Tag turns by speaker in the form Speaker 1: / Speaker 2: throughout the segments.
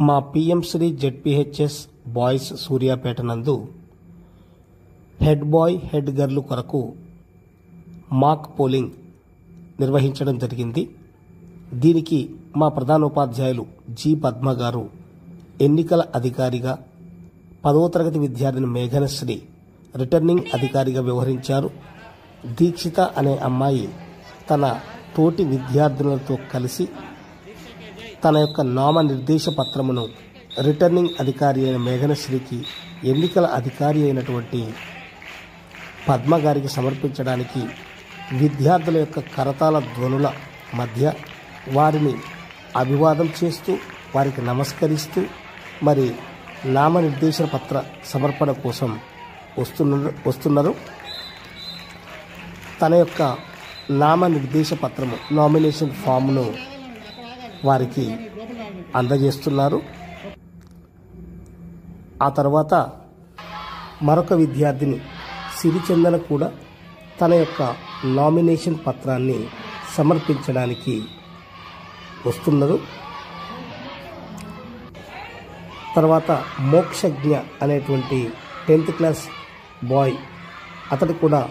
Speaker 1: మా PM Shri ZPHS boys Suryapet నందు head boy head girl కొరకు మాక్ పోలింగ్ నిర్వహించడం జరిగింది. దీనికి మా ప్రధానోపాధ్యాయులు జి పద్మ గారు ఎన్నికల అధికారిగా, 10వ తరగతి విద్యార్థిని మేఘనశ్రీ రిటర్నింగ్ అధికారిగా వ్యవహరించారు. దీక్షిత అనే అమ్మాయి తన తోటి విద్యార్థులతో కలిసి తన యొక్క నామనిర్దేశ పత్రమును రిటర్నింగ్ అధికారి అయిన మేఘనశ్రీకి ఎన్నికల అధికారి అయినటువంటి పద్మ గారికి సమర్పించడానికి విద్యార్థుల యొక్క కరతాళ ధ్వనుల మధ్య వారిని అభివాదం చేస్తూ, వారికి నమస్కరిస్తూ మరి నామనిర్దేశ పత్ర సమర్పణ కోసం వస్తున్నారు. తన యొక్క నామనిర్దేశ పత్రము నామినేషన్ ఫామ్ను వారికి అందజేస్తున్నారు. ఆ తర్వాత మరొక విద్యార్థిని సిరిచందన కూడా తన యొక్క నామినేషన్ పత్రాన్ని సమర్పించడానికి వస్తున్నారు. తర్వాత మోక్షజ్ఞ అనేటువంటి 10th క్లాస్ బాయ్ అతడు కూడా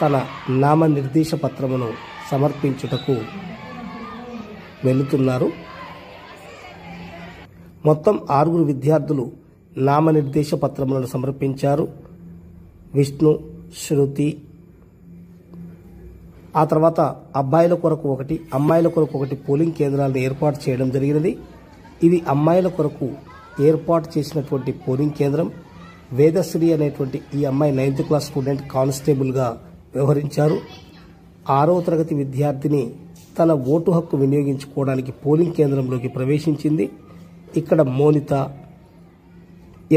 Speaker 1: తన నామనిర్దేశ పత్రమును సమర్పించుటకు వెళుతున్నారు. మొత్తం 6 విద్యార్థులు నామనిర్దేశ పత్రములను సమర్పించారు. విష్ణు, శృతి, ఆ తర్వాత అబ్బాయిల కొరకు 1, అమ్మాయిల కొరకు 1 పోలింగ్ కేంద్రాలను ఏర్పాటు చేయడం జరిగినది. ఇది అమ్మాయిల కొరకు ఏర్పాటు చేసినటువంటి పోలింగ్ కేంద్రం. వేదశ్రీ అనేటువంటి ఈ అమ్మాయి 9th క్లాస్ స్టూడెంట్ కానిస్టేబుల్గా వ్యవహరించారు. 6వ తరగతి విద్యార్థిని తన ఓటు హక్కు వినియోగించుకోవడానికి పోలింగ్ కేంద్రంలోకి ప్రవేశించింది. ఇక్కడ మోనిత,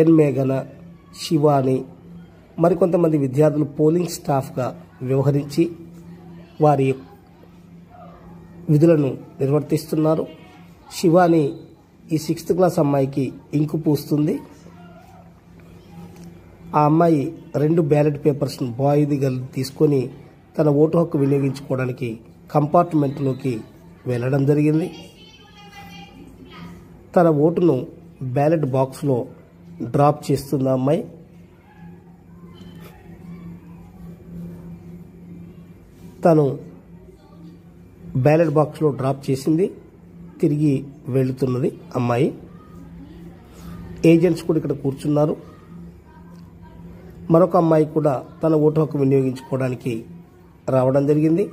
Speaker 1: ఎన్ మేఘన, శివాని మరికొంతమంది విద్యార్థులు పోలింగ్ స్టాఫ్గా వ్యవహరించి వారి విధులను నిర్వర్తిస్తున్నారు. శివాని ఈ 6th క్లాస్ అమ్మాయికి ఇంకు పూస్తుంది. ఆ అమ్మాయి 2 బ్యాలెట్ పేపర్స్ను బాయ్ది గర్ల్ తీసుకొని తన ఓటు హక్కు వినియోగించుకోవడానికి కంపార్ట్మెంట్లోకి వెళ్ళడం జరిగింది. తన ఓటును బ్యాలెట్ బాక్స్లో డ్రాప్ చేస్తుంది ఆ అమ్మాయి. తను బ్యాలెట్ బాక్స్లో డ్రాప్ చేసింది. తిరిగి వెళుతున్నది అమ్మాయి. ఏజెంట్స్ కూడా ఇక్కడ కూర్చున్నారు. మరొక అమ్మాయి కూడా తన ఓటు హక్కు వినియోగించుకోవడానికి రావడం జరిగింది.